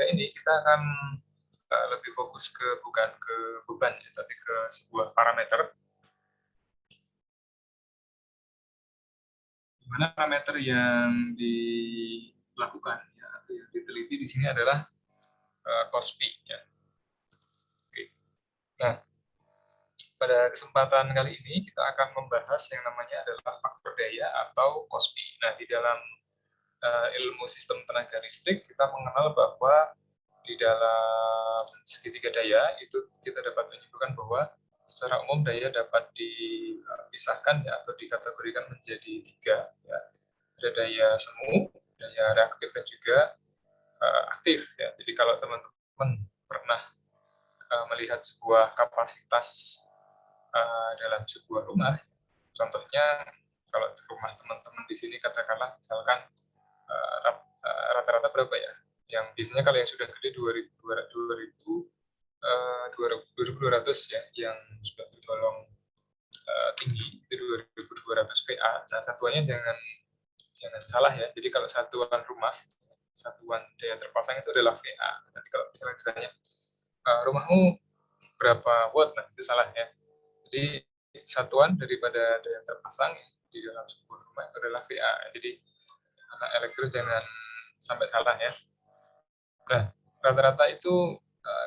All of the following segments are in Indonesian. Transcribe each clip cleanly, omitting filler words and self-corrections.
ini kita akan lebih fokus bukan ke beban ya, tapi ke sebuah parameter. Di mana parameter yang dilakukan ya, atau yang diteliti di sini adalah cost P ya. Oke. Nah, pada kesempatan kali ini kita akan membahas yang namanya adalah faktor daya atau cost P. Nah, di dalam ilmu sistem tenaga listrik kita mengenal bahwa di dalam segitiga daya itu kita dapat menyimpulkan bahwa secara umum daya dapat dipisahkan ya, atau dikategorikan menjadi tiga ya. Ada daya semu, daya reaktif, dan juga aktif ya. Jadi kalau teman-teman pernah melihat sebuah kapasitas dalam sebuah rumah, contohnya kalau rumah teman-teman di sini katakanlah misalkan rata-rata berapa ya? Yang biasanya kalau yang sudah gede 2200 ya, yang sudah tergolong tinggi itu 2200 VA. Nah, satuannya jangan salah ya. Jadi kalau satuan rumah, satuan daya terpasang itu adalah VA. Nanti kalau misalnya ditanya rumahmu berapa watt, nah itu salah ya. Jadi satuan daripada daya terpasang di dalam sebuah rumah itu adalah VA. Jadi anak elektro jangan sampai salah ya. Nah, rata-rata itu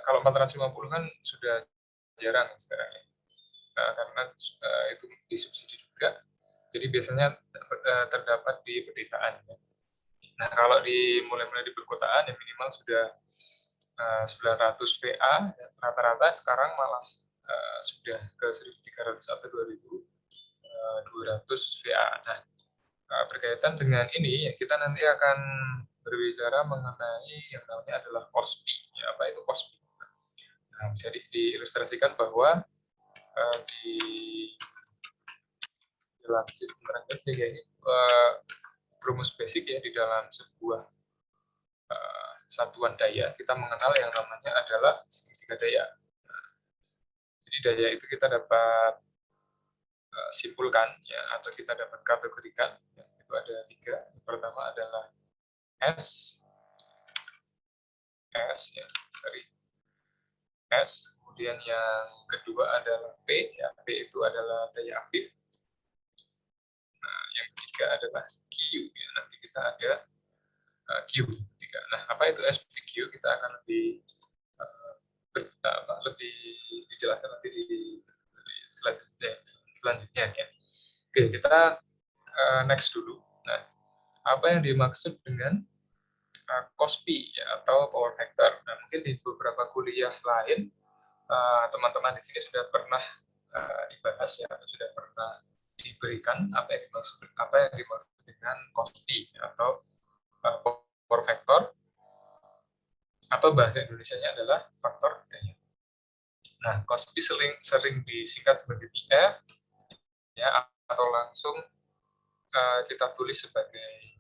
kalau 450 kan sudah jarang sekarang ya. Karena itu disubsidi juga. Jadi biasanya terdapat di pedesaan ya. Nah, kalau mulai di perkotaan ya minimal sudah 900 VA, rata-rata sekarang malah sudah ke 1300 atau 2200 VA. Nah, berkaitan dengan ini, ya, kita nanti akan berbicara mengenai yang namanya adalah cost P. Ya, apa itu cost P? Nah, bisa diilustrasikan bahwa di dalam sistem tenaga listrik ini rumus basic ya, di dalam sebuah satuan daya kita mengenal yang namanya adalah segitiga daya. Nah, jadi daya itu kita dapat simpulkan ya, atau kita dapat kategorikan ya, itu ada tiga. Yang pertama adalah S ya, dari S. Kemudian yang kedua adalah P ya, P itu adalah daya aktif. Nah, yang ketiga adalah Q ya, nanti kita ada Q ketiga. Nah, apa itu SPQ kita akan lebih lebih dijelaskan nanti di selanjutnya ya. Oke, kita next dulu. Nah, apa yang dimaksud dengan cost P ya, atau power factor? Nah, mungkin di beberapa kuliah lain teman-teman di sini sudah pernah dibahas ya, sudah pernah diberikan apa yang dimaksud dengan cost P ya, atau power factor, atau bahasa Indonesianya adalah faktor daya. Nah, cost P sering disingkat sebagai PF ya, atau langsung kita tulis sebagai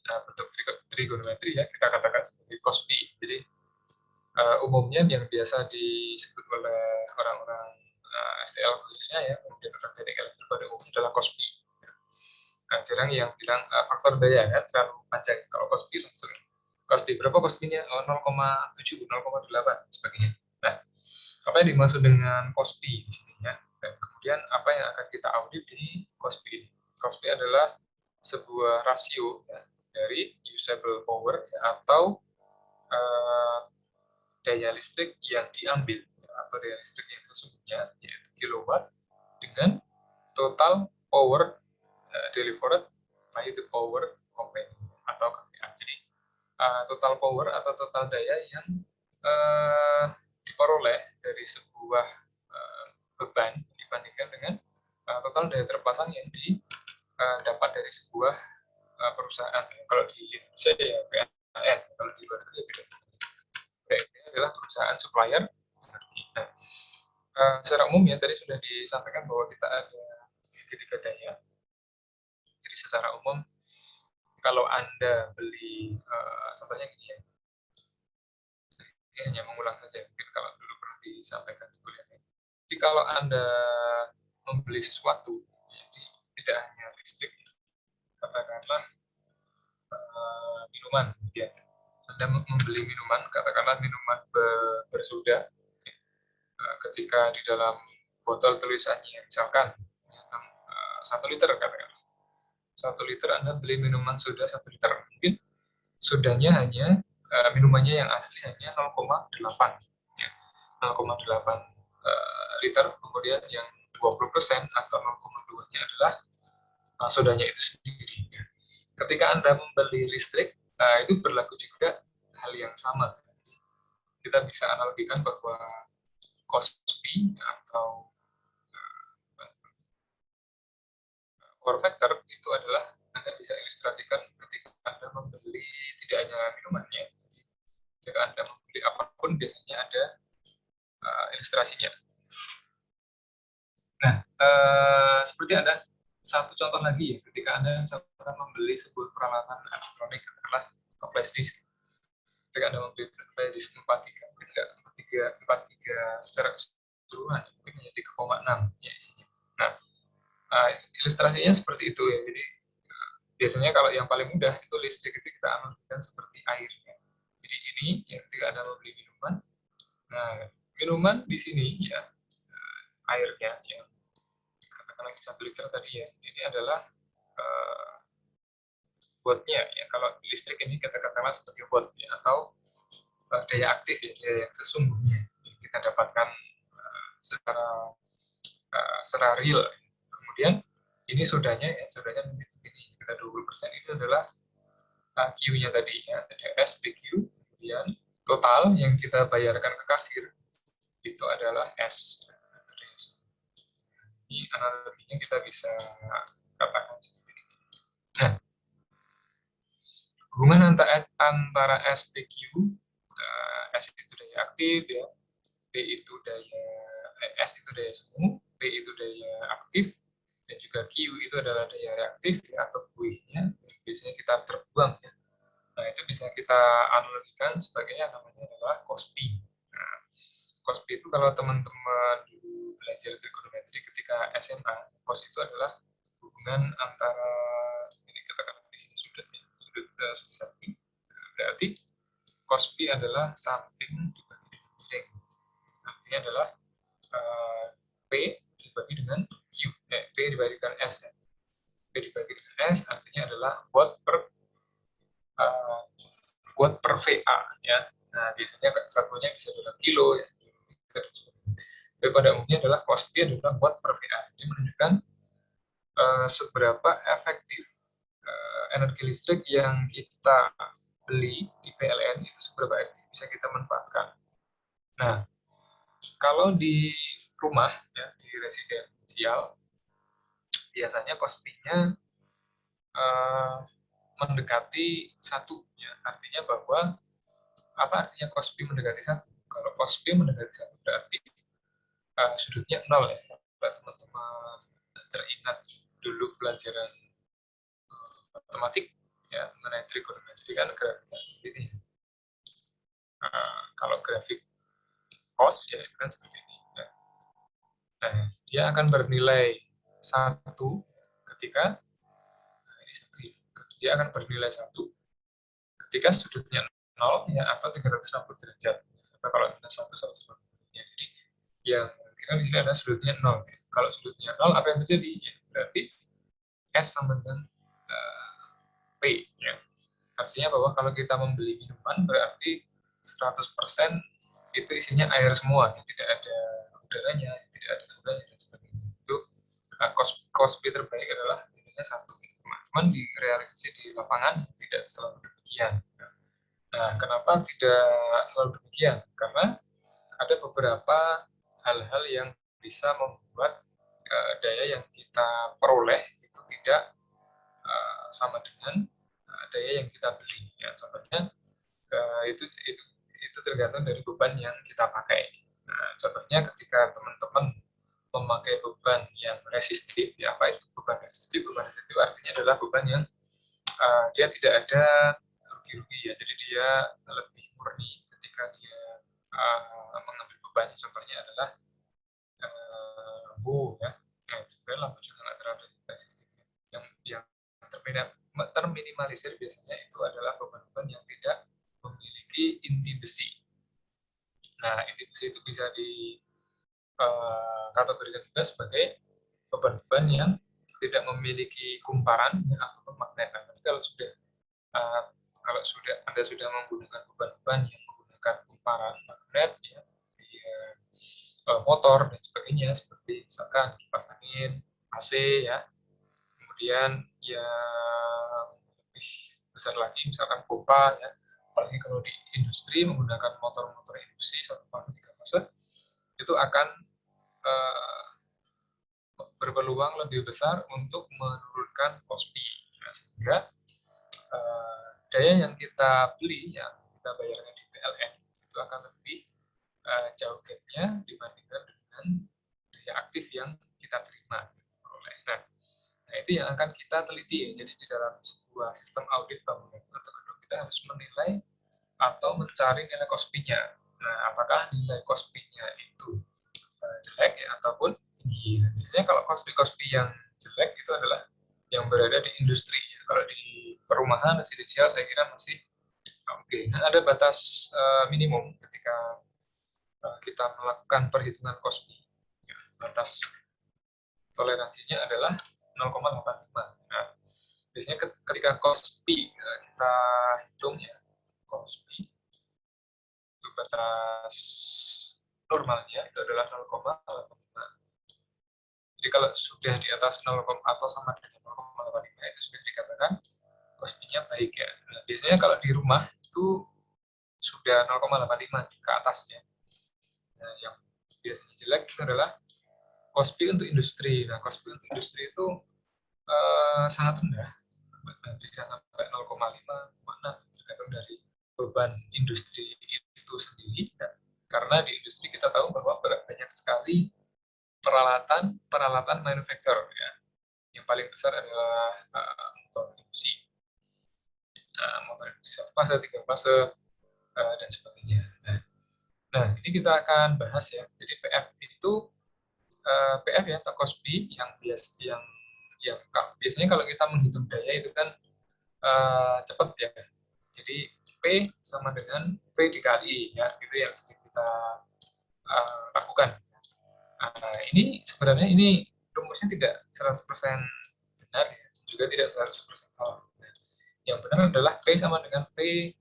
bentuk trigonometri ya, kita katakan sebagai cost P. Jadi umumnya yang biasa disebut oleh orang-orang STL khususnya ya, kemudian teknik elektrik pada umumnya adalah cost P. Nah, jarang yang bilang faktor daya ya, terlalu panjang. Kalau cost P langsung cost P berapa, cost P-nya 0,7, 0,8 sebagainya. Nah, apa yang dimaksud dengan cost P di sini ya? Dan kemudian apa yang akan kita audit di cost P? Cost P adalah sebuah rasio ya, dari usable power ya, atau daya listrik yang diambil ya, atau daya listrik yang sesungguhnya yaitu kilowatt dengan total power delivered by the power company atau KPA. Jadi total power atau total daya yang diperoleh dari sebuah beban dibandingkan dengan total daya terpasang yang didapat dari sebuah perusahaan. Kalau di Indonesia ya PLN, kalau di luar negeri beda. Ini adalah perusahaan supplier energi. Nah, secara umum ya tadi sudah disampaikan bahwa kita ada segitiga daya. Jadi secara umum kalau Anda beli, contohnya gini ya, ini hanya mengulang saja, mungkin kalau dulu pernah disampaikan di kuliah. Jadi kalau Anda membeli sesuatu, jadi tidak hanya listrik, katakanlah minuman, ya. Anda membeli minuman, katakanlah minuman bersoda, ketika di dalam botol tulisannya misalkan 1 liter, katakanlah 1 liter Anda beli minuman soda 1 liter, mungkin sodanya hanya minumannya yang asli hanya 0,8 ya, 0,8 liter, kemudian yang 20% atau 0,2-nya adalah sodanya itu sendiri. Ketika Anda membeli listrik, itu berlaku juga hal yang sama. Kita bisa analogikan bahwa Kospi atau power factor itu adalah Anda bisa ilustrasikan ketika Anda membeli tidak hanya minumannya, ketika Anda membeli apapun biasanya ada ilustrasinya. Nah, seperti ada satu contoh lagi ya, ketika Anda misalkan membeli sebuah peralatan elektronik, katakanlah flash disk. Ketika Anda membeli flash disk 43, mungkin enggak 43 secara keseluruhan, mungkin hanya 3,6 ya isinya. Nah, ilustrasinya seperti itu ya. Jadi biasanya kalau yang paling mudah itu listrik itu kita analogikan seperti air. Ya. Jadi ini ya ketika Anda membeli minuman, nah minuman di sini ya airnya ya katakanlah 1 liter tadi ya, ini adalah wattnya ya. Kalau listrik ini kita katakanlah sebagai watt ya, atau daya aktif ya, daya yang sesungguhnya yang kita dapatkan secara real. Kemudian ini sodanya ya, sodanya mungkin segini sekitar 20%, itu adalah Q-nya tadi ya, SPQ. Kemudian total yang kita bayarkan ke kasir itu adalah S. Ini analoginya kita bisa katakan seperti ini. Nah, hubungan antara SPQ, S itu daya aktif ya, S itu daya semu, P itu daya aktif, dan juga Q itu adalah daya reaktif ya, atau buihnya biasanya kita terbuang ya. Nah, itu bisa kita analogikan sebagai yang namanya adalah Kospi. Nah, Kospi itu kalau teman-teman dulu belajar trigonometri ketika SMA, Kos itu adalah hubungan antara ini katakan di sini sudutnya, sudut samping. Nah, berarti Kospi adalah samping dibagi dengan miring. Artinya adalah P dibagi dengan Q, P dibagi dengan S. Ya. P dibagi dengan S artinya adalah watt per VA. Ya. Nah, biasanya satunya bisa dalam kilo, ya. Tapi pada umumnya adalah cos P adalah watt per VA. Ini menunjukkan seberapa efektif energi listrik yang kita beli di PLN itu seberapa efektif bisa kita manfaatkan. Nah, kalau di rumah, ya, di residensial, biasanya cos P-nya mendekati 1. Ya. Artinya bahwa, apa artinya cos P mendekati 1? Kalau cos P mendekati 1 berarti sudutnya 0 ya. Kalau teman-teman teringat dulu pelajaran matematik ya mengenai trigonometri kan grafiknya seperti ini. Kalau grafik cos ya itu kan seperti ini. Ya. Nah, dia akan bernilai 1 ketika ini 1 ya. Dia akan bernilai 1 ketika sudutnya 0 ya atau 360 derajat. Atau kalau minus 1 180 ya. Jadi yang kita di sini ada sudutnya 0 ya. Kalau sudutnya 0 apa yang terjadi? Ya, berarti S sama dengan P ya. Artinya bahwa kalau kita membeli minuman berarti 100% itu isinya air semua, ya. Tidak ada udaranya, tidak ada sodanya dan sebagainya. Itu cost P terbaik adalah intinya 1. Cuman di realisasi di lapangan tidak selalu demikian. Nah, kenapa tidak selalu demikian? Karena ada beberapa hal-hal yang bisa membuat daya yang kita peroleh itu tidak sama dengan daya yang kita beli. Ya, contohnya itu tergantung dari beban yang kita pakai. Nah, contohnya ketika teman-teman memakai beban yang resistif, ya apa itu beban resistif? Beban resistif artinya adalah beban yang dia tidak ada rugi-rugi ya, jadi dia lebih murni ketika dia mengambil bebannya. Contohnya adalah lampu ya. Nah, sebenarnya lampu juga nggak terlalu resistif. Yang terminimalisir biasanya itu adalah beban-beban yang tidak memiliki memiliki inti besi. Nah, inti besi itu bisa dikategorikan juga sebagai beban-beban yang tidak memiliki kumparan ya, ataupun magnet. Nah, tapi uh, kalau Anda sudah menggunakan beban-beban yang menggunakan kumparan magnet ya, di motor dan sebagainya, seperti misalkan kipas angin, AC ya, kemudian yang lebih besar lagi misalkan pompa ya, apalagi kalau di industri menggunakan motor-motor industri 1 fase 3 fase itu akan uh, berpeluang lebih besar untuk menurunkan Kospi ya, sehingga daya yang kita beli yang kita bayarkan di PLN itu akan lebih jauh gapnya dibandingkan dengan daya aktif yang kita terima. Nah, itu yang akan kita teliti. Jadi di dalam sebuah sistem audit bangunan atau gedung kita harus menilai atau mencari nilai Kospi-nya. Nah, apakah nilai Kospi-nya itu jelek ya, ataupun tinggi. Nah, biasanya kalau Kospi-Kospi yang jelek itu adalah yang berada di industri. Kalau di perumahan residensial saya kira masih oke. Nah, ada batas minimum ketika kita melakukan perhitungan Kospi. Ya, batas toleransinya adalah 0,85. Nah, biasanya ketika Kospi kita hitung ya, Kospi itu batas normalnya itu adalah 0,85. Jadi kalau sudah di atas 0, atau sama dengan 0,85 itu sudah dikatakan Kospi-nya baik ya. Nah, biasanya kalau di rumah itu sudah 0,85 ke atasnya. Nah, yang biasanya jelek itu adalah Kospi untuk industri. Nah, Kospi untuk industri itu sangat rendah, bisa sampai 0,5, 0,6 tergantung dari beban industri itu sendiri. Dan karena di industri kita tahu bahwa banyak sekali peralatan manufaktur ya. Yang paling besar adalah motor industri. Motor industri 1 fase, 3 fase, dan sebagainya. Nah, ini kita akan bahas ya. Jadi PF itu PF ya, atau Kospi yang biasanya kalau kita menghitung daya itu kan cepat ya. Jadi P sama dengan V dikali ya, itu yang sering kita lakukan. Ini sebenarnya rumusnya tidak 100% benar ya, juga tidak 100% salah. Nah, yang benar adalah P sama dengan V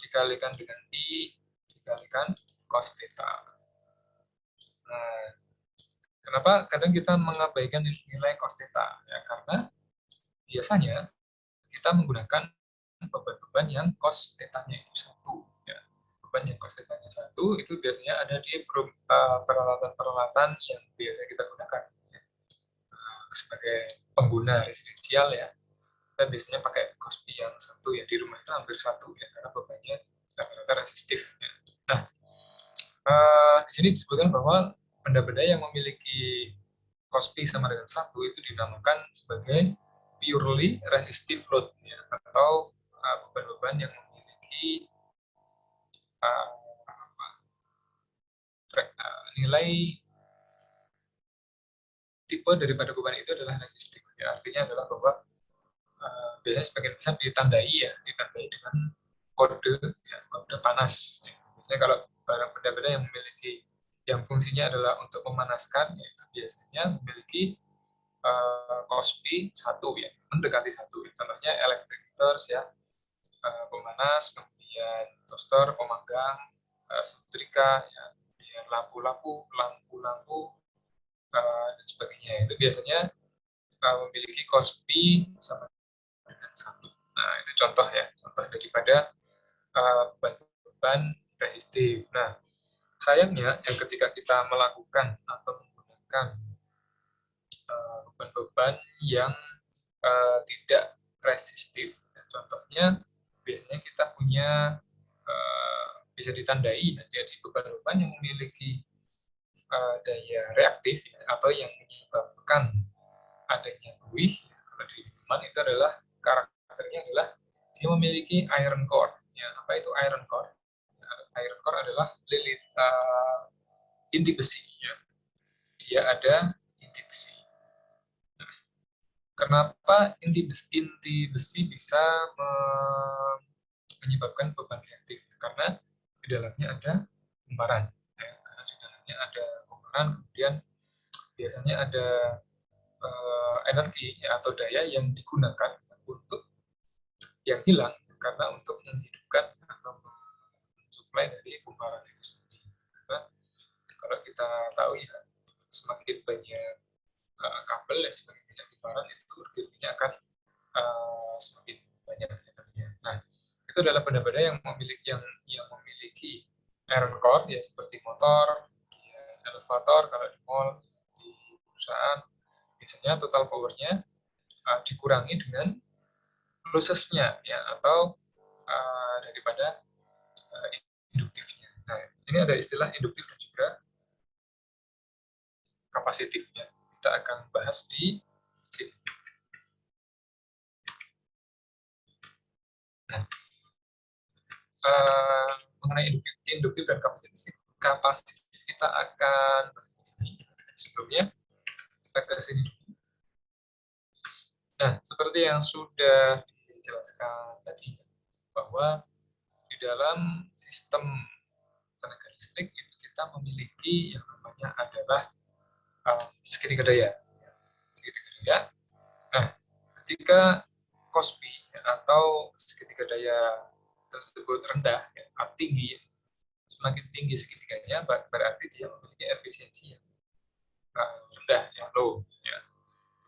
dikalikan dengan I dikalikan cos theta. Nah, kenapa kadang kita mengabaikan nilai cos theta? Ya, karena biasanya kita menggunakan beban-beban yang cos theta-nya itu 1. Ya. Beban yang cos theta-nya 1 itu biasanya ada di peralatan-peralatan yang biasa kita gunakan. Ya. Sebagai pengguna residensial ya, kita biasanya pakai Kospi yang 1 ya, di rumah itu hampir 1 ya, karena bebannya rata-rata resistif. Ya. Nah, di sini disebutkan bahwa benda-benda yang memiliki Kospi sama dengan 1 itu dinamakan sebagai purely resistive load ya, atau beban-beban yang memiliki nilai tipe daripada beban itu adalah resistif ya, artinya adalah bahwa biasanya sebagian besar ditandai dengan kode ya, kode panas ya. Biasanya kalau barang benda-benda yang memiliki yang fungsinya adalah untuk memanaskan ya, itu biasanya memiliki Kospi 1 ya, mendekati 1 ya. Contohnya electric heaters ya, pemanas, kemudian toaster, pemanggang, setrika ya, kemudian lampu-lampu dan sebagainya. Itu biasanya memiliki Kospi sama dengan 1. Nah, itu contoh ya, contoh daripada beban resistif. Nah, sayangnya yang ketika kita melakukan atau menggunakan beban-beban yang tidak resistif, contohnya biasanya kita punya bisa ditandai jadi beban-beban yang memiliki daya reaktif ya, atau yang menyebabkan adanya buih ya. Kalau di minuman itu adalah karakternya adalah dia memiliki iron core ya. Apa itu iron core? Iron core adalah inti besi ya. Dia ada inti besi. Nah, kenapa inti besi bisa menyebabkan beban reaktif? karena di dalamnya ada kumparan. Ya, karena di dalamnya ada kumparan, kemudian biasanya ada energi ya, atau daya yang digunakan untuk yang hilang karena untuk menghidupkan atau mensuplai dari kumparan itu sendiri. Karena kalau kita tahu ya, semakin banyak kabel dan semakin banyak kumparan itu energinya akan semakin banyak energinya. Nah, itu adalah benda-benda yang memiliki iron core ya, seperti motor, ya, elevator kalau di mall, di perusahaan, biasanya total powernya dikurangi dengan losesnya ya, atau daripada induktifnya. Nah, ini ada istilah induktif dan juga kapasitifnya. Kita akan bahas di sini. Nah, mengenai induktif dan kapasitif kita akan bahas di sini. Sebelumnya kita ke sini. Nah, seperti yang sudah dijelaskan tadi, bahwa di dalam sistem tenaga listrik itu kita memiliki yang namanya adalah segitiga daya. Segitiga daya. Nah, ketika Cosby atau segitiga daya tersebut rendah, ya, tinggi, semakin tinggi segitiganya berarti dia memiliki efisiensi yang rendah, ya, low. Ya.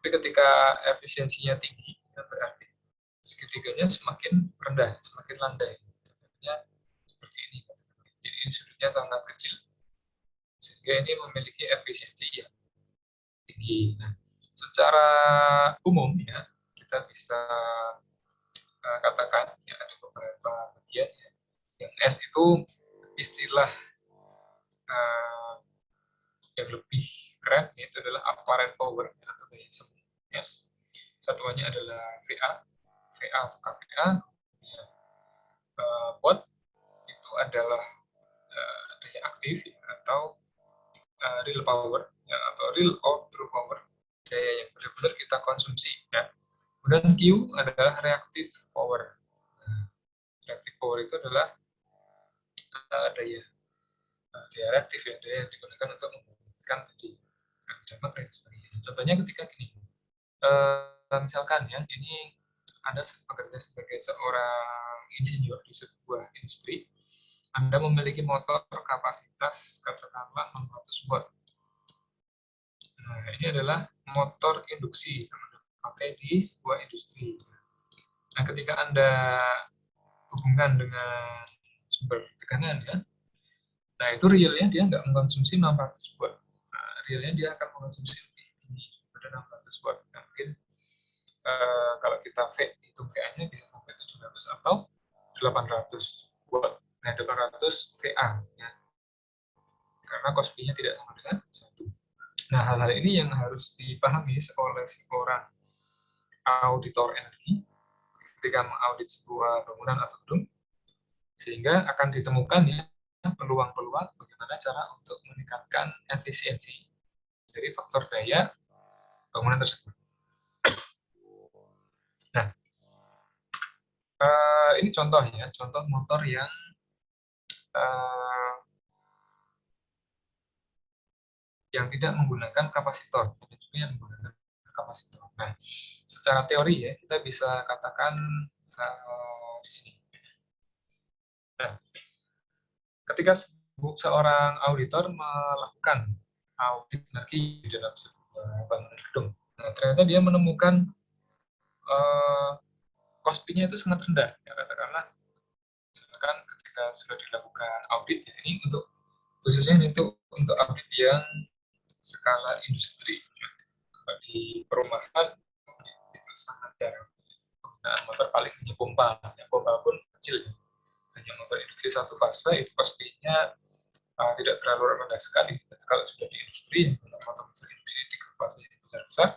Tapi ketika efisiensinya tinggi, ya, berarti segitiganya semakin rendah, semakin landai. Contohnya seperti ini. Jadi ini sudutnya sangat kecil, sehingga ini memiliki efisiensi yang tinggi. Nah, secara umum ya kita bisa katakan ya ada beberapa bagian ya. Yang S itu istilah yang lebih keren, yaitu adalah apparent power atau daya semu S. Satuannya adalah VA atau KVA. Ya, watt itu adalah daya aktif ya, atau real power ya, atau real or true power, daya yang benar-benar kita konsumsi ya. Kemudian Q adalah reactive power. Nah, reactive power itu adalah daya reaktif ya, daya yang digunakan untuk membangkitkan tadi damak dan sebagainya. Contohnya ketika gini, misalkan ya, ini Anda bekerja sebagai seorang insinyur di sebuah industri, Anda memiliki motor kapasitas katakanlah 600 watt. Nah, ini adalah motor induksi yang dipakai di sebuah industri. Nah, ketika Anda hubungkan dengan sumber tekanan ya, nah itu realnya dia nggak mengkonsumsi 600 watt. Nah, realnya dia akan mengkonsumsi lebih tinggi pada 600 watt. Nah, mungkin kalau kita hitung VA-nya bisa sampai 700 atau 800 watt. Nah, 800 VA ya. Karena cost-nya tidak sama dengan 1. Nah, hal-hal ini yang harus dipahami oleh seorang auditor energi ketika mengaudit sebuah bangunan atau gedung, sehingga akan ditemukan ya peluang-peluang bagaimana cara untuk meningkatkan efisiensi dari faktor daya bangunan tersebut. Nah, ini contoh ya, contoh motor yang tidak menggunakan kapasitor, ada juga yang menggunakan kapasitor. Nah, secara teori ya kita bisa katakan di sini. Nah, ketika seorang auditor melakukan audit energi di dalam sebuah bangunan gedung, nah, ternyata dia menemukan cost-nya itu sangat rendah. Ya, katakanlah, misalkan ketika sudah dilakukan audit, ya, ini untuk khususnya untuk audit yang skala industri. Di perumahan itu sangat jarang. Penggunaan motor paling hanya pompa. Ya, pompa pun kecil. Hanya motor induksi satu fase, itu cost-nya tidak terlalu rendah sekali. Kalau sudah di industri, motor induksi 3 fase yang besar-besar,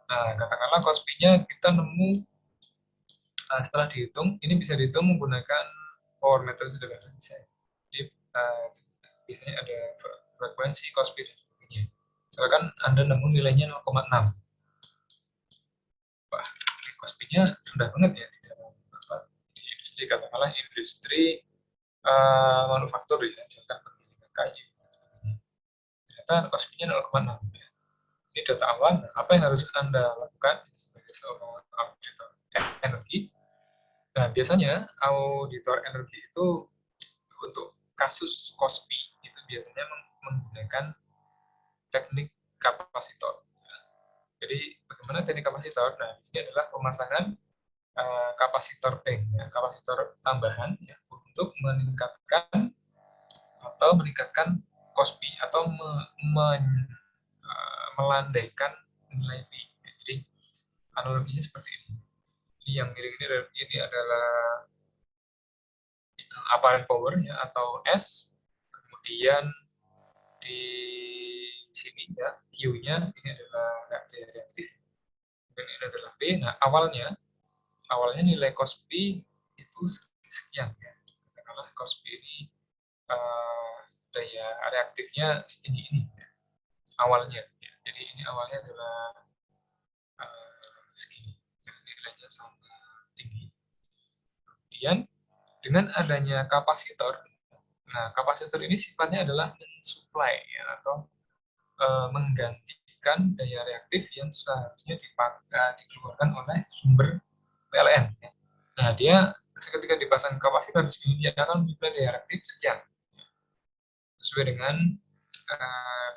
nah katakanlah cost-nya kita nemu setelah dihitung, ini bisa dihitung menggunakan power meter sederhana. Jadi biasanya ada frekuensi cost-P dan sebagainya. Misalkan Anda nemu nilainya 0,6. Wah, cost-P-nya rendah banget ya di dalam di industri, katakanlah industri manufaktur ya, misalkan penggilingan kayu. Ternyata cost-nya 0,6. Ini data awal. Apa yang harus Anda lakukan sebagai seorang auditor energi? Nah, biasanya auditor energi itu untuk kasus KOSPI itu biasanya menggunakan teknik kapasitor. Jadi bagaimana teknik kapasitor? Nah, di sini adalah pemasangan kapasitor bank, ya, kapasitor tambahan ya, untuk meningkatkan KOSPI atau melandaikan nilai P. Jadi analoginya seperti ini. Ini yang miring ini adalah apparent power ya, atau S. Kemudian di sini ya Q-nya ini adalah reaktif, dan ini adalah P. Nah, awalnya nilai cost P itu sekian ya. Katakanlah cost P ini daya reaktifnya setinggi ini ya, awalnya ya. Jadi ini awalnya adalah segini, nilainya sama tinggi. Kemudian dengan adanya kapasitor, nah kapasitor ini sifatnya adalah mensuplai ya, atau menggantikan daya reaktif yang seharusnya dikeluarkan oleh sumber PLN. Ya. Nah, dia ketika dipasang kapasitor di sini, dia akan menyuplai daya reaktif sekian, sesuai dengan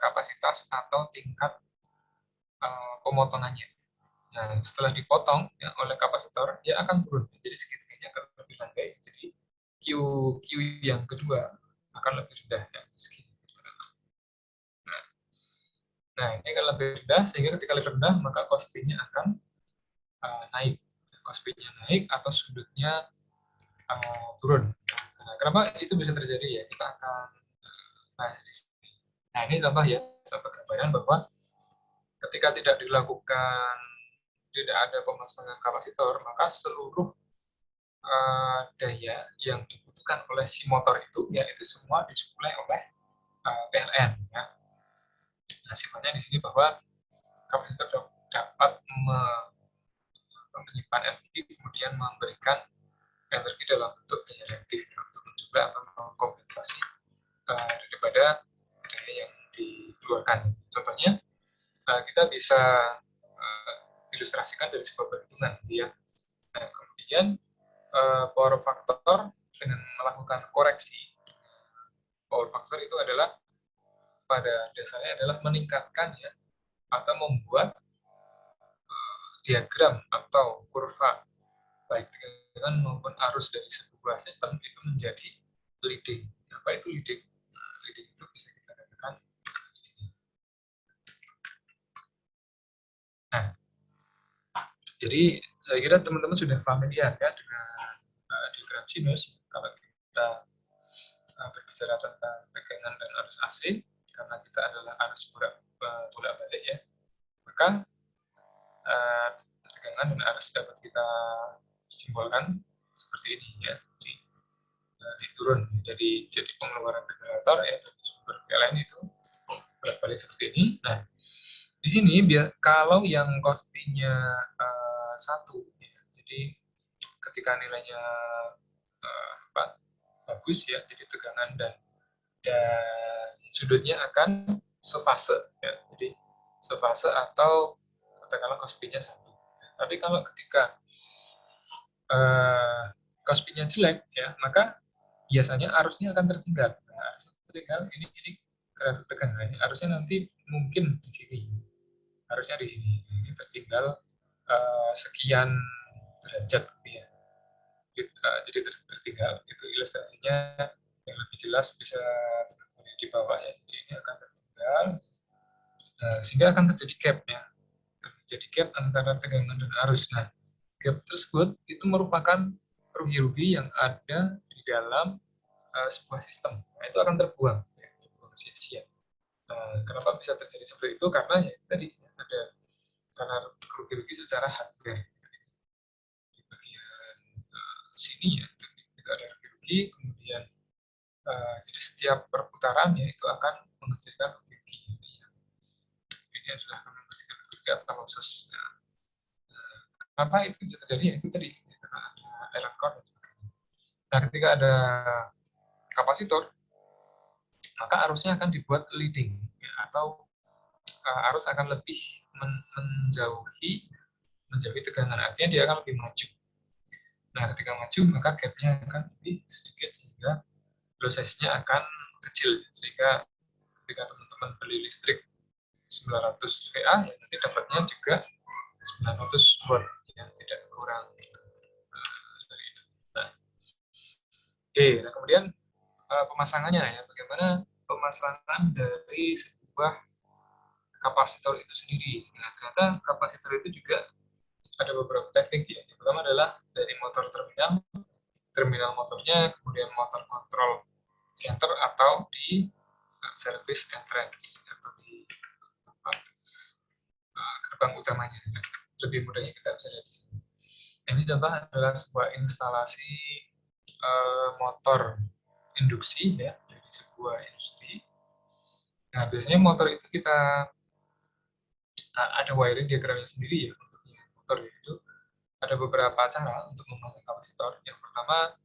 kapasitas atau tingkat pemotongannya. Nah, setelah dipotong ya, oleh kapasitor, dia akan turun. Jadi segitiganya akan lebih landai. Jadi Q, Q yang kedua akan lebih rendah. Ya, nah, ini akan lebih rendah, sehingga ketika lebih rendah, maka cost P-nya akan naik. Cost P-nya naik atau sudutnya turun. Nah, kenapa itu bisa terjadi ya? Kita akan bahas di sini. Nah, ini contoh ya, contoh gambaran bahwa ketika tidak ada pemasangan kapasitor, maka seluruh daya yang dibutuhkan oleh si motor itu, ya itu semua disuplai oleh PLN. Ya. Nah, sifatnya di sini bahwa kapasitor dapat menyimpan energi, kemudian memberikan energi dalam bentuk daya reaktif untuk mensuplai atau mengkompensasi daripada daya yang dikeluarkan. Contohnya, kita bisa ilustrasikan dari sebuah perhitungan. Ya. Nah, kemudian power factor dengan melakukan koreksi. Power factor itu adalah pada dasarnya adalah meningkatkan ya, atau membuat diagram atau kurva baik tegangan maupun arus dari sebuah sistem itu menjadi leading. Apa itu leading? Nah, leading itu bisa kita katakan di sini. Nah, jadi saya kira teman-teman sudah familiar ya dengan diagram sinus. Kalau kita berbicara tentang tegangan dan arus AC, karena kita adalah arus bolak-balik ya, maka tegangan dan arus dapat kita simbolkan seperti ini ya. Jadi turun jadi pengeluaran generator ya dari sumber PLN itu bolak-balik seperti ini. Nah, di sini kalau yang cost-nya satu, ya, jadi ketika nilainya bagus ya, jadi tegangan dan sudutnya akan sefase ya. Jadi sefase atau katakanlah cost-nya satu. Tapi kalau ketika cost-nya jelek ya, maka biasanya arusnya akan tertinggal. Nah, arusnya tertinggal ini grafik tegangannya harusnya nanti mungkin di sini, harusnya di sini ini tertinggal sekian derajat ya. Jadi tertinggal itu ilustrasinya yang lebih jelas bisa di bawah ya. Jadi ini akan tertinggal sehingga akan terjadi gap ya. Terjadi gap antara tegangan dan arus. Nah, gap tersebut itu merupakan rugi-rugi yang ada di dalam sebuah sistem. Nah, itu akan terbuang, ya, terbuang sia-sia. Kenapa bisa terjadi seperti itu? Karena ya tadi ada karena rugi-rugi secara hardware. Di bagian sini ya itu ada rugi-rugi, kemudian jadi setiap perputaran ya itu akan menghasilkan rugi. Ini adalah menghasilkan rugi atau losses. Kenapa itu bisa terjadi? Ya, itu tadi karena ada error code dan sebagainya. Nah, ketika ada kapasitor, maka arusnya akan dibuat leading, ya, atau arus akan lebih menjauhi tegangan, artinya dia akan lebih maju. Nah, ketika maju maka gapnya akan lebih sedikit sehingga load size-nya akan kecil, sehingga ketika teman-teman beli listrik 900 VA, ya nanti dapatnya juga 900 watt, ya, tidak kurang dari itu. Nah, oke, nah kemudian pemasangannya, ya, bagaimana pemasangan dari sebuah kapasitor itu sendiri. Nah, ternyata kapasitor itu juga ada beberapa teknik, ya. Yang pertama adalah dari motor terminal motornya, kemudian motor kontrol center, atau di service entrance, atau di gerbang utamanya. Nah, lebih mudahnya kita bisa lihat di sini. Ini contoh adalah sebuah instalasi motor induksi, ya, dari sebuah industri. Nah, biasanya motor itu kita ada wiring diagramnya sendiri, ya, untuk motor itu. Ada beberapa cara untuk memasang kapasitor. Yang pertama,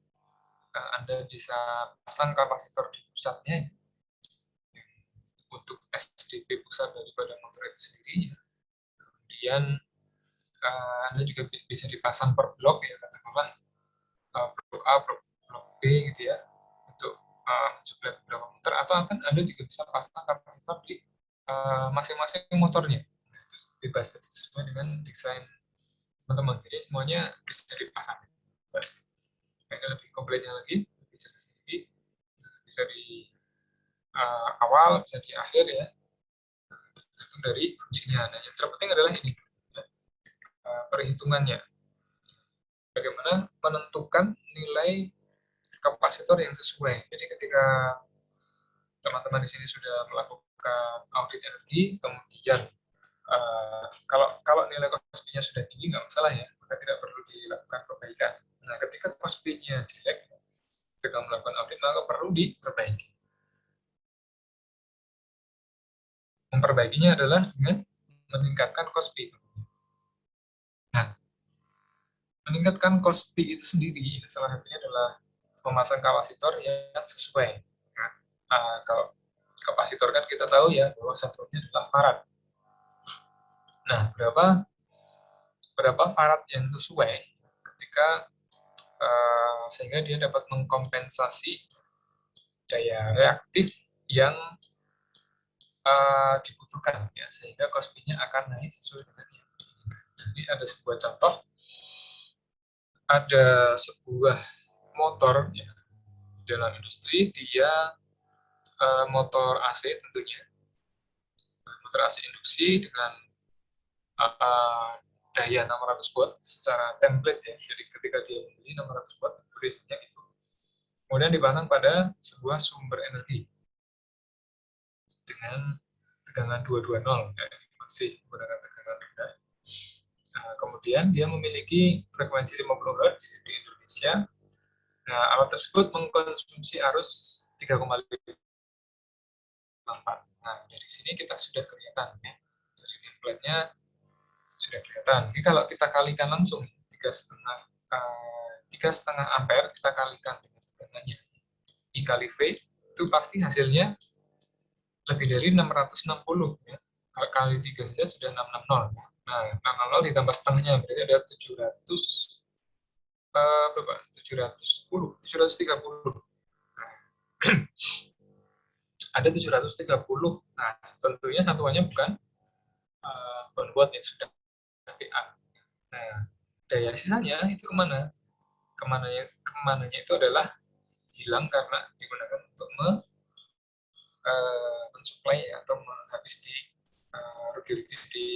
Anda bisa pasang kapasitor di pusatnya, untuk SDP pusat daripada motor itu sendiri. Ya. Kemudian Anda juga bisa dipasang per blok, ya, katakanlah blok A, blok B, gitu ya, untuk mensuplai beberapa motor. Atau Anda juga bisa pasang kapasitor di masing-masing motornya. Nah, itu bebas, sesuai dengan desain teman-teman. Jadi semuanya bisa dipasang. Bebas. Nah, lebih komplainnya lagi, lebih jelas lagi, bisa di awal, bisa di akhir, ya, tergantung dari fungsinya. Nah, yang terpenting adalah ini, ya, perhitungannya. Bagaimana menentukan nilai kapasitor yang sesuai. Jadi ketika teman-teman di sini sudah melakukan audit energi, kemudian kalau nilai cost-nya sudah tinggi, nggak masalah, ya, maka tidak perlu dilakukan perbaikan. Nah, ketika cost-nya jelek, ketika melakukan audit, maka perlu diperbaiki. Memperbaikinya adalah dengan meningkatkan cost P. Nah, meningkatkan cost P itu sendiri, salah satunya adalah memasang kapasitor yang sesuai. Nah, kalau kapasitor kan kita tahu, ya, bahwa satuannya adalah farad. Nah, berapa farad yang sesuai ketika sehingga dia dapat mengkompensasi daya reaktif yang dibutuhkan, ya, sehingga cost P-nya akan naik sesuai dengan yang diinginkan. Jadi ada sebuah contoh, ada sebuah motor, ya, dalam industri, dia motor AC tentunya, motor AC induksi dengan daya 600 watt secara template, ya. Jadi ketika dia membeli 600 watt, tulisnya itu. Kemudian dipasang pada sebuah sumber energi dengan tegangan 220, ya, masih menggunakan tegangan rendah. Kemudian dia memiliki frekuensi 50 Hz di Indonesia. Nah, alat tersebut mengkonsumsi arus 3,5. Nah, dari sini kita sudah kelihatan, ya, dari template-nya sudah kelihatan. Ini kalau kita kalikan langsung 3,5 ampere, kita kalikan dengan tegangannya I kali V, itu pasti hasilnya lebih dari 660, ya. Kalau kali 3 saja sudah 660. Nah, 660 ditambah setengahnya berarti ada 700 berapa? 730. Nah, ada 730. Nah, tentunya satuannya bukan watt, ya, sudah VA. Nah, daya sisanya itu kemana? Kemananya itu adalah hilang karena digunakan untuk mensuplai atau menghabis di rugi-rugi di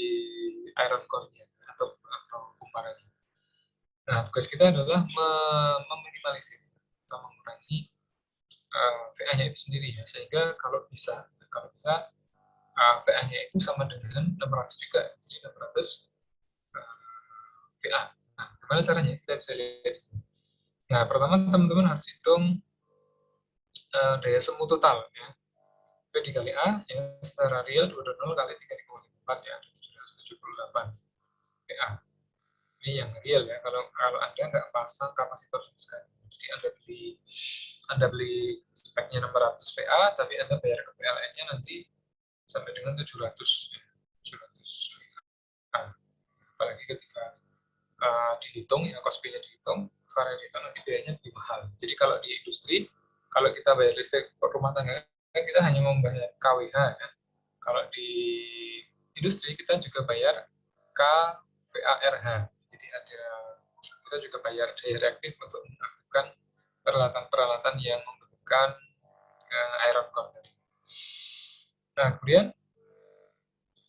iron core-nya atau kumparannya. Nah, tugas kita adalah meminimalisir atau mengurangi VA-nya itu sendiri, ya, sehingga kalau bisa VA-nya itu sama dengan 600 juga, jadi 600 VA. Nah, gimana caranya? Kita bisa lihat. Nah, pertama teman-teman harus hitung daya semu total, ya. P dikali A, ya, secara real 220 kali 3,4, ya, 778 PA. Ini yang real ya. Kalau Anda nggak pasang kapasitor sama sekali. Jadi Anda beli speknya 600 VA, tapi Anda bayar ke PLN-nya nanti sampai dengan 700 ya. 700 VA. Apalagi ketika dihitung ya, cost nya dihitung, varian nanti biayanya lebih mahal. Jadi kalau di industri, kalau kita bayar listrik rumah tangga kan kita hanya membayar KWH ya. Kalau di industri kita juga bayar KVARH. Jadi kita juga bayar daya reaktif untuk mengaktifkan peralatan-peralatan yang membutuhkan iron core tadi. Nah, kemudian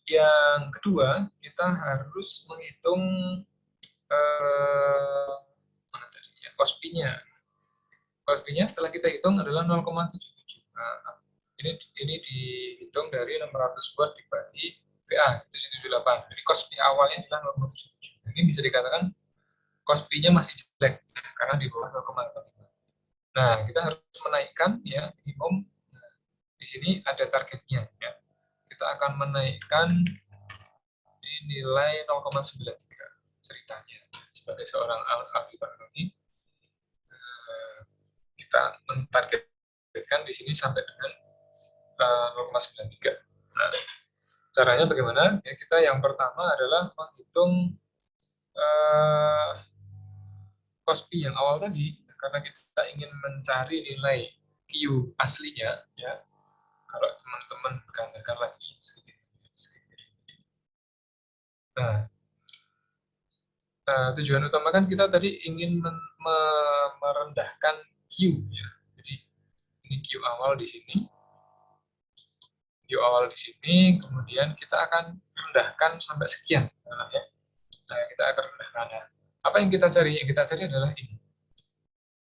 yang kedua, kita harus menghitung mana tadi ya, cost nya. Cost nya setelah kita hitung adalah 0,77. Nah, ini dihitung dari 600 watt dibagi VA, 778. Jadi cost P awalnya adalah 0,77. Ini bisa dikatakan cost nya masih jelek, karena di bawah 0,85. Nah, kita harus menaikkan ya minimum. Nah, di sini ada targetnya ya. Kita akan menaikkan di nilai 0,93 ceritanya. Sebagai seorang ahli ekonomi, kita mentargetkan di sini sampai dengan 0,93. Nah, caranya bagaimana? Ya, kita yang pertama adalah menghitung cost P yang awal tadi, karena kita ingin mencari nilai Q aslinya, ya. Kalau teman-teman gambarkan lagi sedikit. Nah, tujuan utama kan kita tadi ingin merendahkan Q, ya. Jadi ini Q awal di sini, Q awal di sini, kemudian kita akan rendahkan sampai sekian, ya. Nah, kita akan rendahkan. Nah, apa yang kita cari? Yang kita cari adalah ini.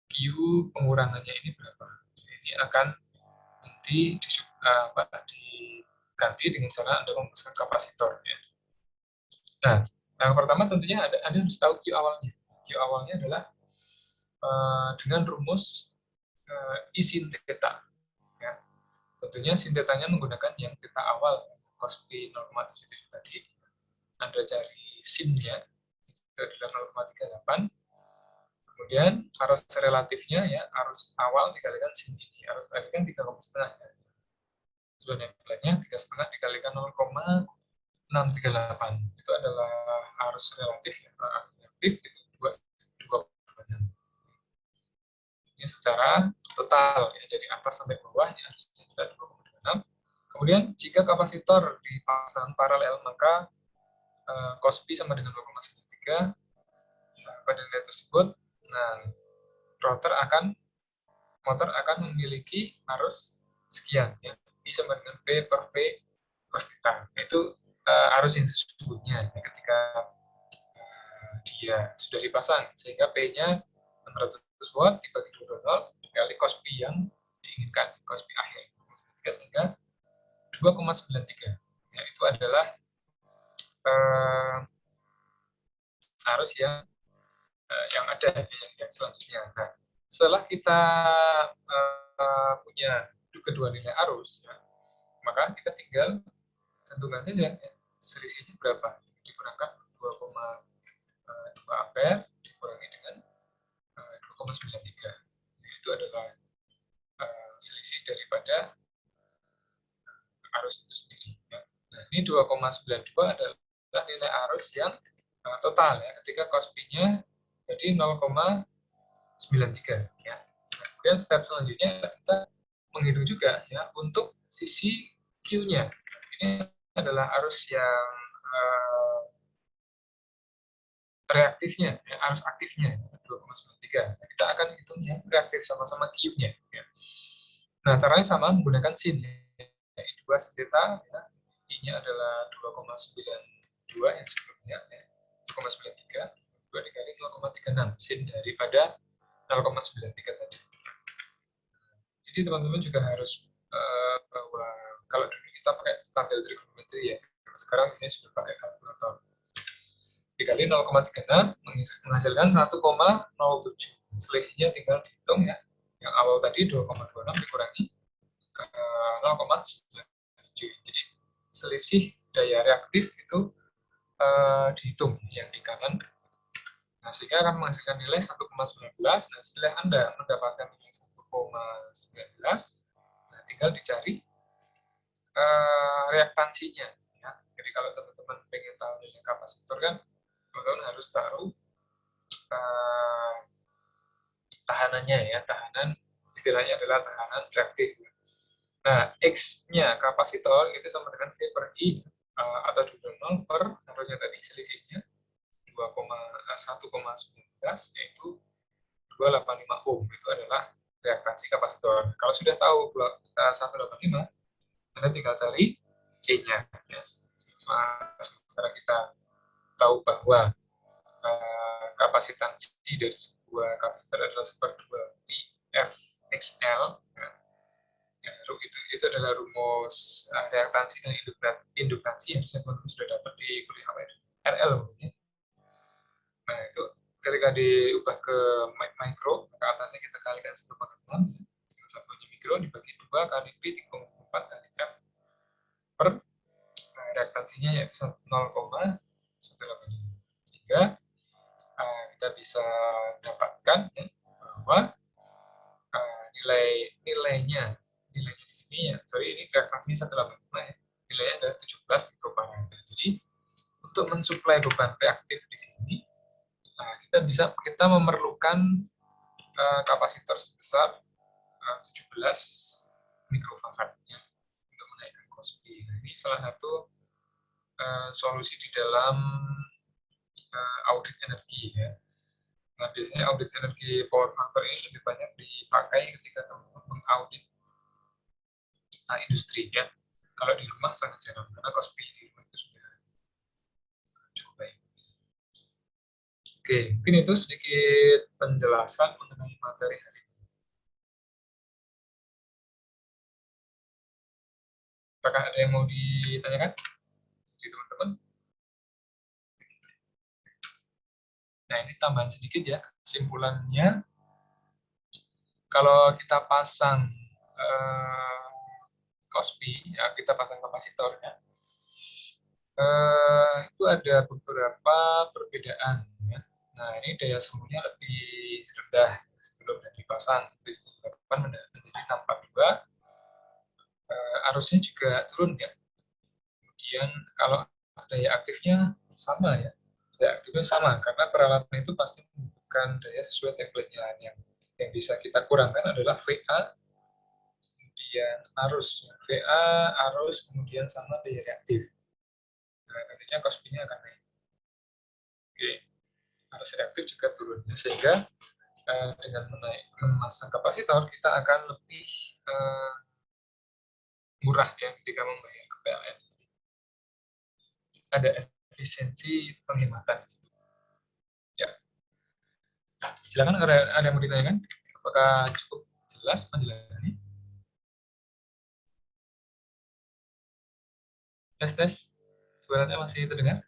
Q pengurangannya ini berapa? Ini akan nanti diganti dengan cara Anda memasang kapasitor. Ya. Nah, yang pertama tentunya Anda harus tahu Q awalnya. Q awalnya adalah dengan rumus I sin theta. Ya. Tentunya sin tetanya menggunakan yang theta awal, cos P 0,77 tadi. Anda cari sin-nya, itu adalah 0,38. Kemudian arus relatifnya ya, arus awal dikalikan sin ini. Arus tadi kan 3,5 ya. Tujuan yang lainnya 3,5 dikalikan 0,638. Itu adalah arus relatif ya. Arus relatif itu 2,6. Ini secara total ya. Jadi atas sampai bawah ini harusnya sudah 2,26. Kemudian jika kapasitor dipasang paralel maka cos P sama dengan 0,93 pada nilai tersebut. Nah, motor akan memiliki arus sekian ya. I sama dengan P per V cos theta. Itu arus yang sesungguhnya ya, ketika dia sudah dipasang, sehingga P-nya 600 watt dibagi 2,0 dikali cos P yang diinginkan, cos P akhir sehingga 2,93. Ya, itu adalah arus yang ada yang selanjutnya. Nah, setelah kita punya kedua nilai arus, ya, maka kita tinggal tentukan saja ya, selisihnya berapa. Dikurangkan 2,2 ampere dikurangi dengan 2,93. Itu adalah selisih daripada arus itu sendiri. Ya. Nah, ini 2,92 adalah nilai arus yang total ya, ketika cos P-nya jadi 0,93 ya. Nah, kemudian step selanjutnya kita menghitung juga ya untuk sisi Q-nya. Ini adalah arus yang reaktifnya, ya, arus aktifnya 2,93. Nah, kita akan hitung ya reaktif sama-sama Q-nya. Ya. Nah, caranya sama menggunakan sin. Ya, 2 sin theta, ya. I-nya adalah 2,92 yang sebelumnya, ya. 2,93, 2 dikali 0,36 sin daripada 0,93 tadi. Jadi teman-teman juga harus bahwa kalau dulu kita pakai tabel trigonometri ya, sekarang ini sudah pakai kalkulator. Dikali 0,36 menghasilkan 1,07. Selisihnya tinggal dihitung ya. Yang awal tadi 2,26 dikurangi 0,97. Jadi selisih daya reaktif itu dihitung yang di kanan Nah, sehingga akan menghasilkan nilai 1,19. Nah, setelah Anda mendapatkan nilai 1,19, nah, tinggal dicari reaktansinya. Ya. Jadi kalau teman-teman pengen tahu nilai kapasitor kan, teman-teman harus tahu tahanannya ya, tahanan istilahnya adalah tahanan reaktif. Nah, X-nya kapasitor itu sama dengan V per I atau 2,0 per, harusnya tadi selisihnya 1,19 yaitu 285 ohm. Itu adalah reaktansi kapasitor. Kalau sudah tahu 185, Anda tinggal cari C-nya. Ya. Sementara kita tahu bahwa kapasitansi dari sebuah kapasitor adalah seper 2 pi F XL. Ya, itu adalah rumus reaktansi dan induktansi yang saya sudah dapat di kuliah RL. Ya. Nah, itu ketika diubah ke mikro, maka atasnya kita kalikan 1/6. Satunya mikro dibagi 2 kali P 3,4 kali F per reaktansinya yaitu 0,185. Sehingga kita bisa dapatkan ya, bahwa nilainya di sini ya, ini reaktansinya 185 ya, nilainya adalah 17 mikrofarad. Jadi untuk mensuplai beban reaktif di sini, kita memerlukan kapasitor sebesar 17 mikrofarad ya, untuk menaikkan Kospi. Nah, ini salah satu solusi di dalam audit energi ya. Nah, biasanya audit energi power factor ini lebih banyak dipakai ketika teman-teman mengaudit industri ya. Kalau di rumah sangat jarang karena Kospi di rumah itu sudah cukup baik. Oke, mungkin itu sedikit penjelasan mengenai materi hari ini. Apakah ada yang mau ditanyakan dari teman-teman? Nah, ini tambahan sedikit ya, kesimpulannya. Kalau kita pasang Kospi, ya kita pasang kapasitornya, itu ada beberapa perbedaan. Ya. Nah, ini daya sumbernya lebih rendah sebelum dipasang. Disebabkan menjadi 642, arusnya juga turun ya. Kemudian kalau daya aktifnya sama ya, daya aktifnya sama karena peralatan itu pasti membutuhkan daya sesuai template-nya. Yang bisa kita kurangkan adalah VA, kemudian arus, VA, arus, kemudian sama daya reaktif. Nah, nantinya Kospi-nya akan naik. Oke, arus reaktif juga turun. Sehingga dengan memasang kapasitor, kita akan lebih murah ya ketika membayar ke PLN. Ada efisiensi penghematan. Ya. Silakan, ada yang mau ditanyakan? Apakah cukup jelas penjelasannya? Tes. Suaranya masih terdengar?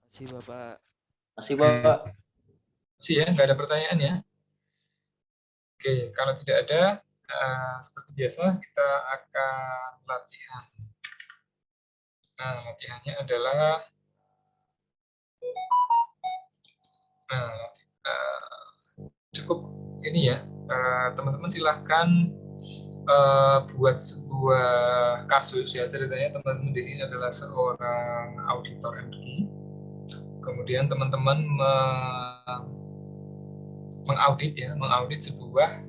Masih, Bapak. Masih, Bapak. Masih ya, nggak ada pertanyaan ya? Oke, kalau tidak ada, seperti biasa kita akan latihan. Nah, latihannya adalah cukup ini ya, teman-teman silahkan buat sebuah kasus ya. Ceritanya teman-teman di sini adalah seorang auditor energi. Kemudian teman-teman mengaudit sebuah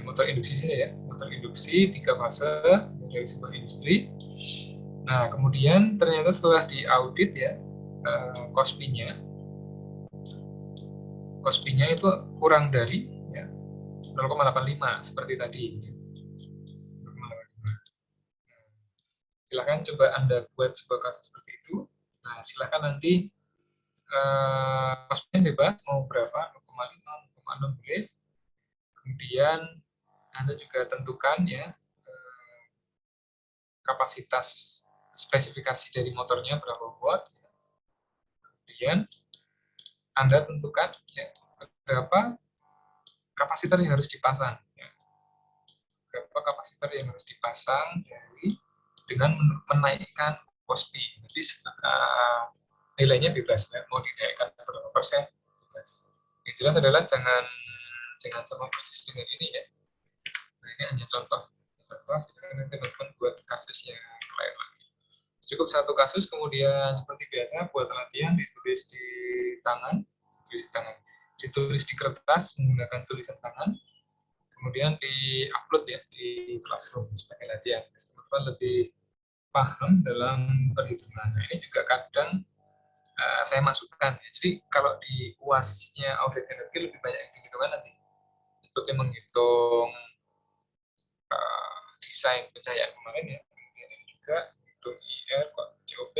motor induksi ya, motor induksi 3 fase dari sebuah industri. Nah, kemudian ternyata setelah diaudit ya, Kospi-nya itu kurang dari ya, 0,85 seperti tadi. Silahkan coba Anda buat sebuah kasus seperti itu. Nah, silahkan nanti Kospi-nya bebas, mau berapa, 0,5, 0,6 boleh. Kemudian Anda juga tentukan ya kapasitas spesifikasi dari motornya berapa watt. Kemudian Anda tentukan ya, berapa kapasitor yang harus dipasang. Ya. Berapa kapasitor yang harus dipasang dari dengan menaikkan KOSPI. Jadi nilainya bebas, ya. Mau dinaikkan berapa persen bebas. Yang jelas adalah jangan sama persis dengan ini ya. Nah, ini hanya contoh, nanti teman-teman buat kasus yang lain lagi. Cukup satu kasus, kemudian seperti biasa buat latihan ditulis di tangan, ditulis di kertas menggunakan tulisan tangan, kemudian di-upload ya di Classroom sebagai latihan. Teman-teman lebih paham dalam perhitungan. Nah, ini juga kadang saya masukkan. Ya. Jadi kalau di UAS-nya audit energi lebih banyak hitung-hitungan nanti. Seperti menghitung desain pencahayaan kemarin ya. Kemudian ini juga hitung IR, COP,